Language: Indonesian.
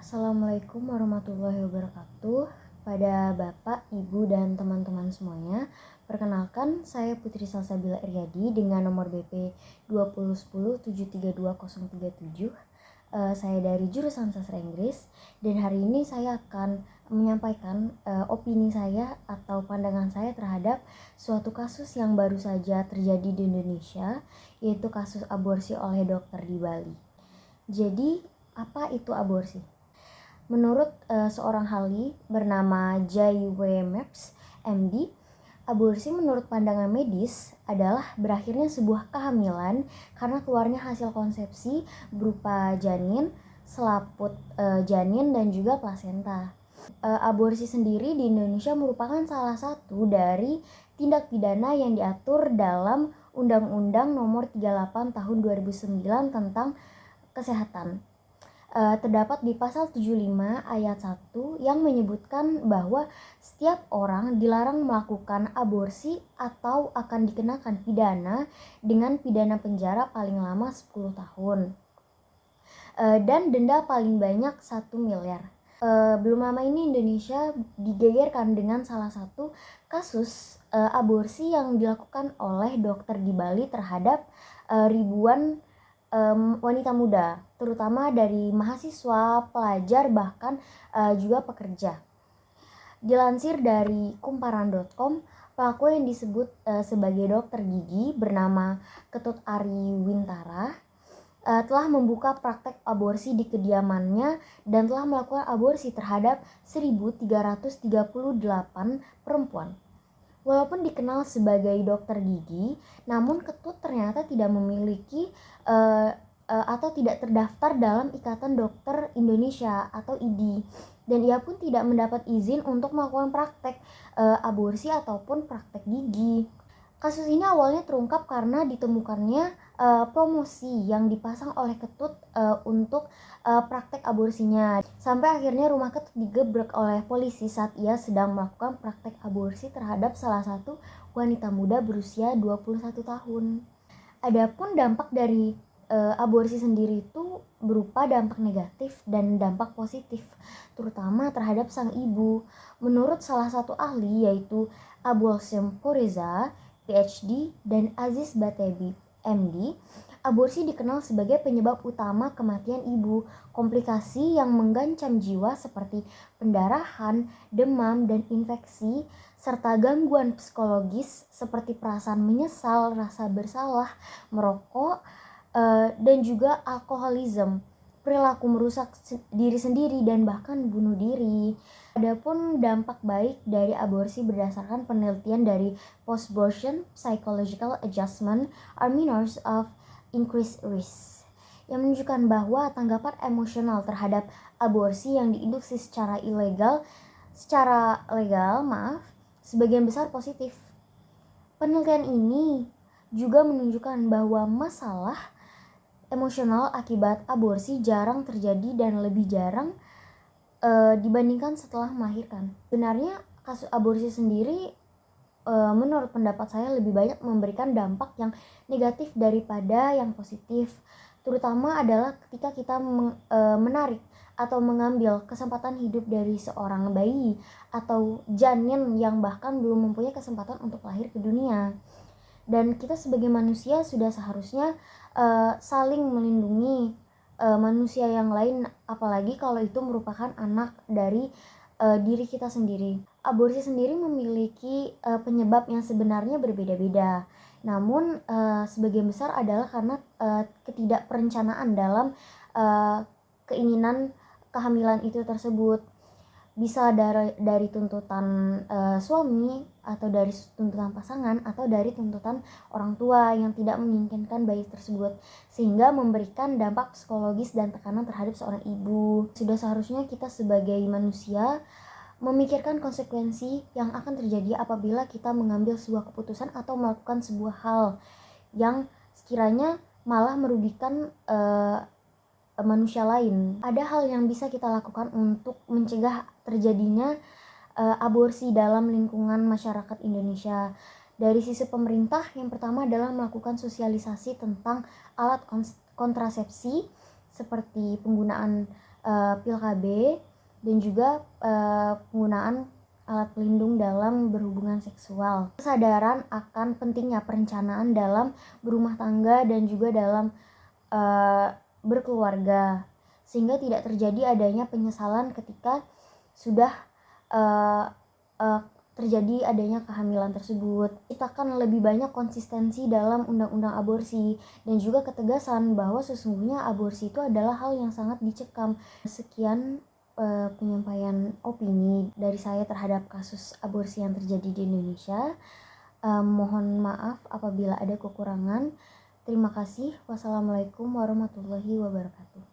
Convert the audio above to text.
Assalamualaikum warahmatullahi wabarakatuh. Pada Bapak, Ibu, dan teman-teman semuanya, perkenalkan saya Putri Salsabila Iryadi dengan nomor BP 20107322037. Saya dari jurusan Sastra Inggris dan hari ini saya akan menyampaikan opini saya atau pandangan saya terhadap suatu kasus yang baru saja terjadi di Indonesia, yaitu kasus aborsi oleh dokter di Bali. Jadi, apa itu aborsi? Menurut seorang ahli bernama J.W. Maps, MD, aborsi menurut pandangan medis adalah berakhirnya sebuah kehamilan karena keluarnya hasil konsepsi berupa janin, selaput janin, dan juga plasenta. Aborsi sendiri di Indonesia merupakan salah satu dari tindak pidana yang diatur dalam Undang-Undang Nomor 38 Tahun 2009 tentang Kesehatan. Terdapat di pasal 75 ayat 1 yang menyebutkan bahwa setiap orang dilarang melakukan aborsi atau akan dikenakan pidana dengan pidana penjara paling lama 10 tahun dan denda paling banyak 1 miliar. Belum lama ini Indonesia digegerkan dengan salah satu kasus aborsi yang dilakukan oleh dokter di Bali terhadap ribuan wanita muda, terutama dari mahasiswa, pelajar, bahkan juga pekerja. Dilansir dari kumparan.com, pelaku yang disebut sebagai dokter gigi bernama Ketut Ari Wintara telah membuka praktek aborsi di kediamannya dan telah melakukan aborsi terhadap 1.338 perempuan. Walaupun dikenal sebagai dokter gigi, namun Ketut ternyata tidak memiliki atau tidak terdaftar dalam Ikatan Dokter Indonesia atau IDI, dan ia pun tidak mendapat izin untuk melakukan praktek aborsi ataupun praktek gigi. Kasus ini awalnya terungkap karena ditemukannya promosi yang dipasang oleh Ketut untuk praktek aborsinya. Sampai akhirnya rumah Ketut digebrak oleh polisi saat ia sedang melakukan praktek aborsi terhadap salah satu wanita muda berusia 21 tahun. Adapun dampak dari aborsi sendiri itu berupa dampak negatif dan dampak positif, terutama terhadap sang ibu. Menurut salah satu ahli yaitu Abolsem Poreza, PhD, dan Aziz Batebi, MD, aborsi dikenal sebagai penyebab utama kematian ibu. Komplikasi yang menggancang jiwa seperti pendarahan, demam, dan infeksi, serta gangguan psikologis seperti perasaan menyesal, rasa bersalah, merokok, dan juga alkoholisme, perilaku merusak diri sendiri, dan bahkan bunuh diri. Adapun dampak baik dari aborsi berdasarkan penelitian dari Post-Abortion Psychological Adjustment are measures of increased risk, yang menunjukkan bahwa tanggapan emosional terhadap aborsi yang diinduksi secara legal sebagian besar positif. Penelitian ini juga menunjukkan bahwa masalah emosional akibat aborsi jarang terjadi dan lebih jarang dibandingkan setelah melahirkan. Sebenarnya kasus aborsi sendiri menurut pendapat saya lebih banyak memberikan dampak yang negatif daripada yang positif, terutama adalah ketika kita menarik atau mengambil kesempatan hidup dari seorang bayi atau janin yang bahkan belum mempunyai kesempatan untuk lahir ke dunia. Dan kita sebagai manusia sudah seharusnya saling melindungi manusia yang lain, apalagi kalau itu merupakan anak dari diri kita sendiri. Aborsi sendiri memiliki penyebab yang sebenarnya berbeda-beda, namun sebagian besar adalah karena ketidakperencanaan dalam keinginan kehamilan itu tersebut. Bisa dari tuntutan suami, atau dari tuntutan pasangan, atau dari tuntutan orang tua yang tidak menginginkan bayi tersebut, sehingga memberikan dampak psikologis dan tekanan terhadap seorang ibu. Sudah seharusnya kita sebagai manusia memikirkan konsekuensi yang akan terjadi apabila kita mengambil sebuah keputusan atau melakukan sebuah hal yang sekiranya malah merugikan manusia lain. Ada hal yang bisa kita lakukan untuk mencegah terjadinya aborsi dalam lingkungan masyarakat Indonesia. Dari sisi pemerintah, yang pertama adalah melakukan sosialisasi tentang alat kontrasepsi seperti penggunaan pil KB, dan juga penggunaan alat pelindung dalam berhubungan seksual. Kesadaran akan pentingnya perencanaan dalam berumah tangga dan juga dalam berkeluarga, sehingga tidak terjadi adanya penyesalan ketika sudah terjadi adanya kehamilan tersebut. Kita akan lebih banyak konsistensi dalam undang-undang aborsi dan juga ketegasan bahwa sesungguhnya aborsi itu adalah hal yang sangat dicekam. Sekian penyampaian opini dari saya terhadap kasus aborsi yang terjadi di Indonesia. Mohon maaf apabila ada kekurangan. Terima kasih. Wassalamualaikum warahmatullahi wabarakatuh.